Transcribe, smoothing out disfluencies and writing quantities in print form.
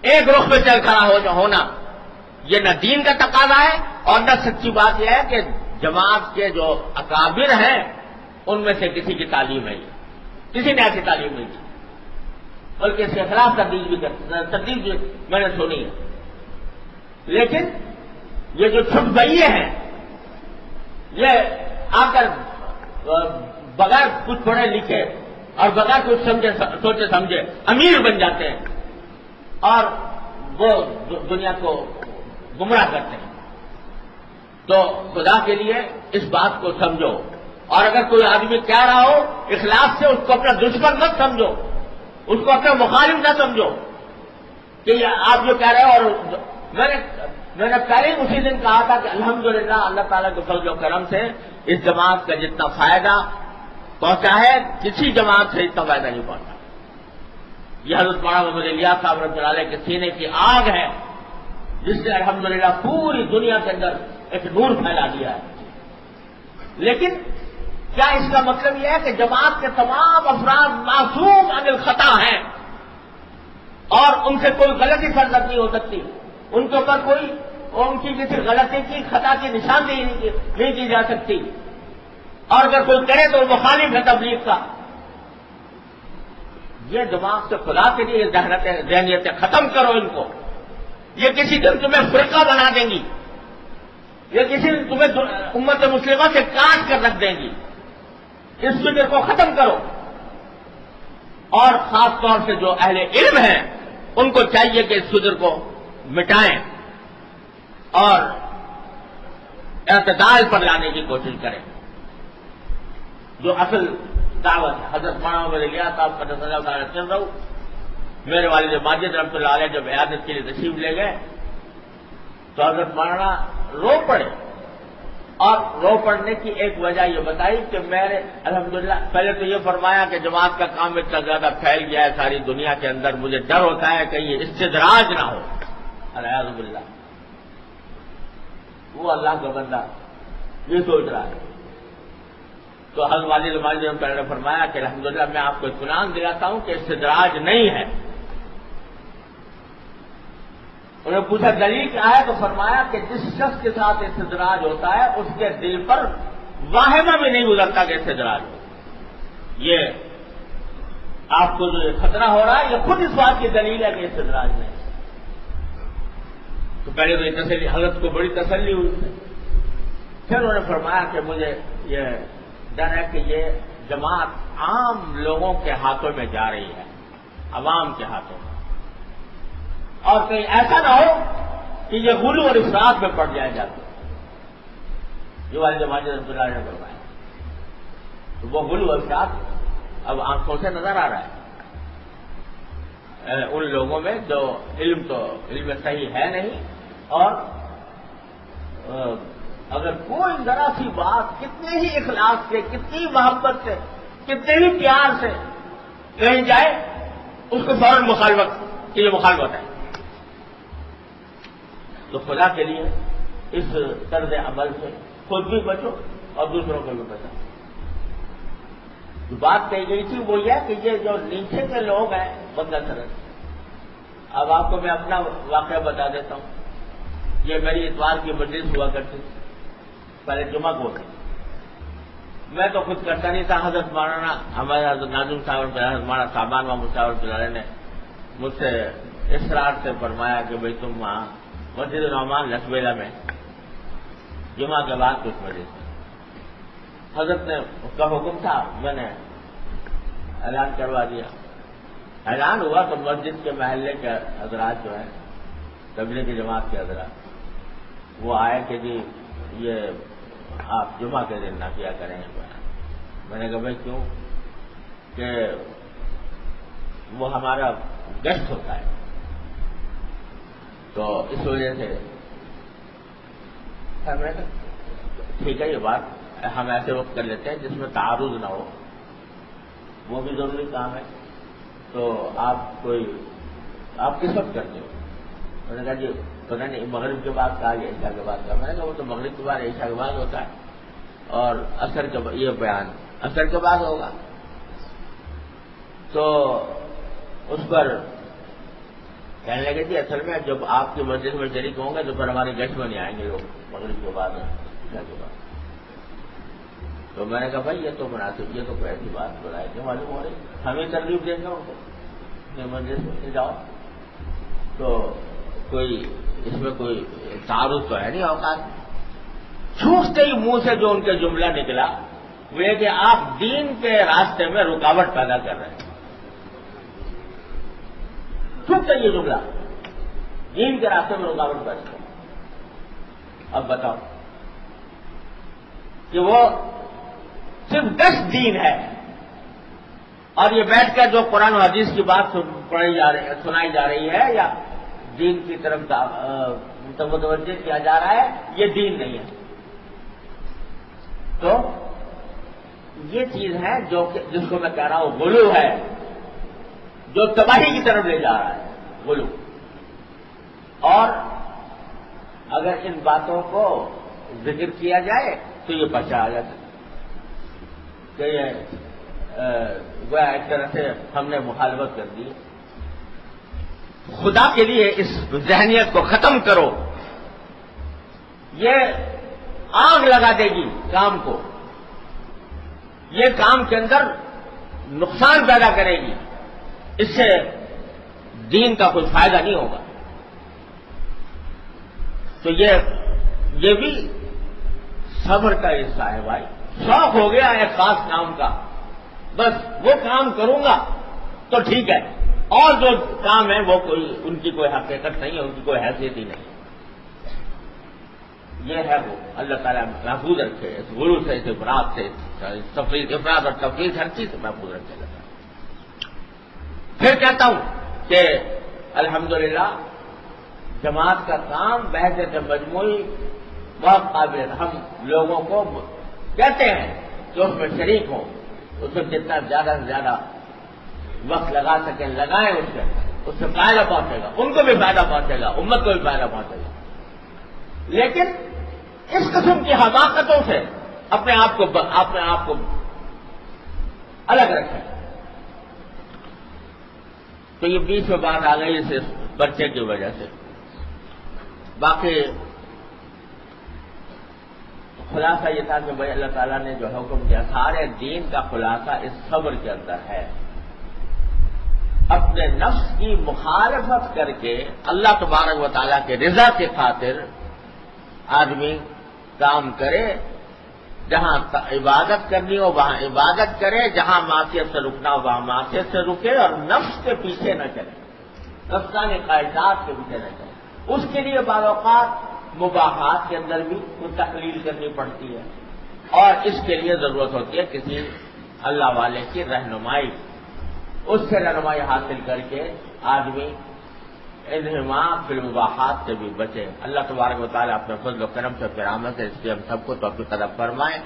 ایک رخ پہ چل کھڑا ہونا یہ نہ دین کا تقاضا ہے، اور نہ سچی بات یہ ہے کہ جماعت کے جو اکابر ہیں ان میں سے کسی کی تعلیم ہے، کسی نے ایسی تعلیم نہیں دی، بلکہ اس کے خلاف تردید بھی میں نے سنی ہے۔ لیکن یہ جو چھپ گئی ہیں، یہ آ کر بغیر کچھ پڑھے لکھے اور بغیر کچھ سوچے سمجھے امیر بن جاتے ہیں اور وہ دنیا کو گمراہ کرتے ہیں۔ تو خدا کے لیے اس بات کو سمجھو، اور اگر کوئی آدمی کہہ رہا ہو اخلاص سے اس کو اپنا دشمن مت سمجھو، اس کو اپنا مخالف نہ سمجھو کہ آپ جو کہہ رہے ہو۔ اور میں نے پہلے ہی اسی دن کہا تھا کہ الحمدللہ اللہ تعالیٰ کے فضل و کرم سے اس جماعت کا جتنا فائدہ پہنچا ہے کسی جماعت سے اتنا فائدہ نہیں پہنچا۔ یہ حضرت مولانا محمد الیاس صاحب رحمۃ اللہ علیہ کے سینے کی آگ ہے جس نے الحمدللہ پوری دنیا کے اندر ایک نور پھیلا دیا ہے۔ لیکن کیا اس کا مطلب یہ ہے کہ جماعت کے تمام افراد معصوم عن الخطا ہیں اور ان سے کوئی غلطی سرزد نہیں ہو سکتی، ان کے اوپر کوئی ان کی کسی غلطی کی خطا کی نشاندہی نہیں کی جا سکتی، اور اگر کوئی کرے تو وہ مخالف ہے تبلیغ کا؟ یہ دماغ سے خدا کے لیے ذہنیتیں ختم کرو ان کو۔ یہ کسی دن تمہیں فرقہ بنا دیں گی، یہ کسی دن تمہیں امت مسلمہ سے کاٹ کر رکھ دیں گی۔ اس فکر کو ختم کرو، اور خاص طور سے جو اہل علم ہیں ان کو چاہیے کہ اس فکر کو مٹائیں اور اعتدال پر لانے کی کوشش کریں۔ جو اصل دعوت ہے، حضرت مولانا محمد الیاس صاحب قدس اللہ تعالیٰ چل رہا ہوں، میرے والد ماجد رحمۃ اللہ علیہ جب عیادت کے لیے تشریف لے گئے تو حضرت مولانا رو پڑے، اور رو پڑنے کی ایک وجہ یہ بتائی کہ میں نے الحمدللہ پہلے تو یہ فرمایا کہ جماعت کا کام اتنا زیادہ پھیل گیا ہے ساری دنیا کے اندر، مجھے ڈر ہوتا ہے کہ یہ استدراج نہ ہو، الحمد باللہ۔ وہ اللہ کا بندہ یہ سوچ رہا ہے۔ تو حضرت والد ماجد رحمۃ اللہ نے فرمایا کہ الحمدللہ میں آپ کو اطمینان دلاتا ہوں کہ استدراج نہیں ہے۔ انہوں نے پوچھا دلیل کیا ہے، تو فرمایا کہ جس شخص کے ساتھ استدراج ہوتا ہے اس کے دل پر واہمہ بھی نہیں گزرتا کہ استدراج ہو۔ یہ آپ کو جو یہ خطرہ ہو رہا ہے یہ خود اس بات کی دلیل ہے کہ استدراج نہیں۔ تو پہلے تو یہ تسلی، حضرت کو بڑی تسلی ہوئی، پھر انہوں نے فرمایا کہ مجھے یہ ڈر ہے کہ یہ جماعت عام لوگوں کے ہاتھوں میں جا رہی ہے، عوام کے ہاتھوں میں، اور کہیں ایسا نہ ہو کہ یہ غلو اور افراط میں پڑ جائے جاتے۔ جو والد ماجد رحمۃ اللہ نے فرمایا تو وہ غلو اور افراط اب آنکھوں سے نظر آ رہا ہے ان لوگوں میں جو علم صحیح ہے نہیں، اور اگر کوئی ذرا سی بات کتنے ہی اخلاص سے، کتنی محبت سے، کتنے ہی پیار سے کہیں جائے اس کو فوراً مخالفت کی یہ مخالفت ہے۔ تو خدا کے لیے اس طرز عمل سے خود بھی بچو اور دوسروں کو بھی بچاؤ۔ جو بات کہی گئی تھی وہ یہ ہے کہ یہ جو نیچے کے لوگ ہیں بندہ سرد۔ اب آپ کو میں اپنا واقعہ بتا دیتا ہوں۔ یہ میری اتوار کی مجلس ہوا کرتی تھی، پہلے جمعہ کو ہوتی، میں تو خود کرتا نہیں تھا۔ حضرت مولانا ہمارے حضرت ناظم صاحب حضرت مولانا صاحبان محمود صاحب پلارے نے مجھ سے اصرار سے فرمایا کہ بھئی تم وہاں مسجد نعمان لسبیلا میں جمعہ کے بعد کچھ بجے حضرت نے اس کا حکم تھا، میں نے اعلان کروا دیا۔ اعلان ہوا تو مسجد کے محلے کے حضرات جو ہیں تبلیغ کی جماعت کے حضرات وہ آئے کہ جی یہ آپ جمعہ کے دن نہ کیا کریں۔ میں نے کہا بھائی کیوں؟ کہ وہ ہمارا گیسٹ ہوتا ہے، تو اس وجہ سے میں نے ٹھیک ہے یہ بات ہم ایسے وقت کر لیتے ہیں جس میں تعارض نہ ہو، وہ بھی ضروری کام ہے۔ تو آپ کس وقت کرتے ہو؟ میں نے کہا جی پتہ نہیں مغرب کے بعد کہا یا عشاء کے بعد کہا۔ میں نے کہا وہ تو مغرب کے بعد عشاء کے بعد ہوتا ہے، اور عصر کے یہ بیان عصر کے بعد ہوگا۔ تو اس پر کہنے لگے جی اصل میں جب آپ کی مسجد میں شریک ہوں گے تو پھر ہمارے گشت میں نہیں آئیں گے لوگ مغرب کے بعد کے بعد. تو میں نے کہا بھائی یہ تو مناسب، یہ تو کوئی ایسی بات بلائے کہ معلوم ہو رہی ہمیں ترغیب دیں گے ان کو مسجد میں جاؤ. تو کوئی اس میں کوئی تعارض تو ہے نہیں اوقات. چھوٹتے ہی منہ سے جو ان کے جملہ نکلا وہ یہ کہ آپ دین کے راستے میں رکاوٹ پیدا کر رہے ہیں. چھوٹتا یہ جملہ دین کے راستے میں رکاوٹ پیدا کر رہے ہیں. اب بتاؤ کہ وہ صرف 10 دین ہے اور یہ بیٹھ کر جو قرآن و حدیث کی بات سنائی جا رہی ہے یا دین کی طرف متوجہ کیا جا رہا ہے، یہ دین نہیں ہے. تو یہ چیز ہے جس کو میں کہہ رہا ہوں غلو ہے، جو تباہی کی طرف لے جا رہا ہے غلو. اور اگر ان باتوں کو ذکر کیا جائے تو یہ بچا آ جاتا کہ یہ ایک طرح سے ہم نے مخالفت کر دی. خدا کے لیے اس ذہنیت کو ختم کرو، یہ آگ لگا دے گی کام کو، یہ کام کے اندر نقصان پیدا کرے گی، اس سے دین کا کوئی فائدہ نہیں ہوگا. تو یہ بھی صبر کا حصہ ہے بھائی. شوق ہو گیا ایک خاص کام کا، بس وہ کام کروں گا تو ٹھیک ہے، اور جو کام ہے وہ ان کی کوئی حقیقت نہیں ہے، ان کی کوئی حیثیت ہی نہیں. یہ ہے وہ اللہ تعالیٰ محفوظ رکھے اس غرور سے، اس افراد سے، افراد اور تفریح ہر چیز سے محفوظ رکھے. پھر کہتا ہوں کہ الحمدللہ جماعت کا کام بحث مجموعی بہت قابل ہے. ہم لوگوں کو کہتے ہیں کہ اس میں شریک ہوں، اس میں جتنا زیادہ سے زیادہ وقت لگا سکیں لگائیں، اس سے فائدہ پہنچے گا، ان کو بھی فائدہ پہنچے گا، امت کو بھی فائدہ پہنچے گا. لیکن اس قسم کی حماقتوں سے اپنے آپ کو الگ رکھیں. تو یہ بیچ میں بات آ گئی اس بچے کی وجہ سے. باقی خلاصہ یہ تھا کہ بھائی اللہ تعالیٰ نے جو حکم دیا، سارے دین کا خلاصہ اس صبر کے اندر ہے. اپنے نفس کی مخالفت کر کے اللہ تبارک و تعالیٰ کے رضا کی خاطر آدمی کام کرے. جہاں عبادت کرنی ہو وہاں عبادت کرے، جہاں معصیت سے رکنا ہو وہاں معصیت سے رکے، اور نفس کے پیچھے نہ چلے، نفسانی خواہشات کے پیچھے نہ چلے. اس کے لیے بعض اوقات مباحات کے اندر بھی کچھ تقلیل کرنی پڑتی ہے، اور اس کے لیے ضرورت ہوتی ہے کسی اللہ والے کی رہنمائی. اس سے رہنمائی حاصل کر کے آدمی انہماک فی المباحات سے بھی بچے. اللہ تبارک و تعالیٰ اپنے فضل و کرم سے، کرامت سے اس کی ہم سب کو توفیق عطا فرمائے.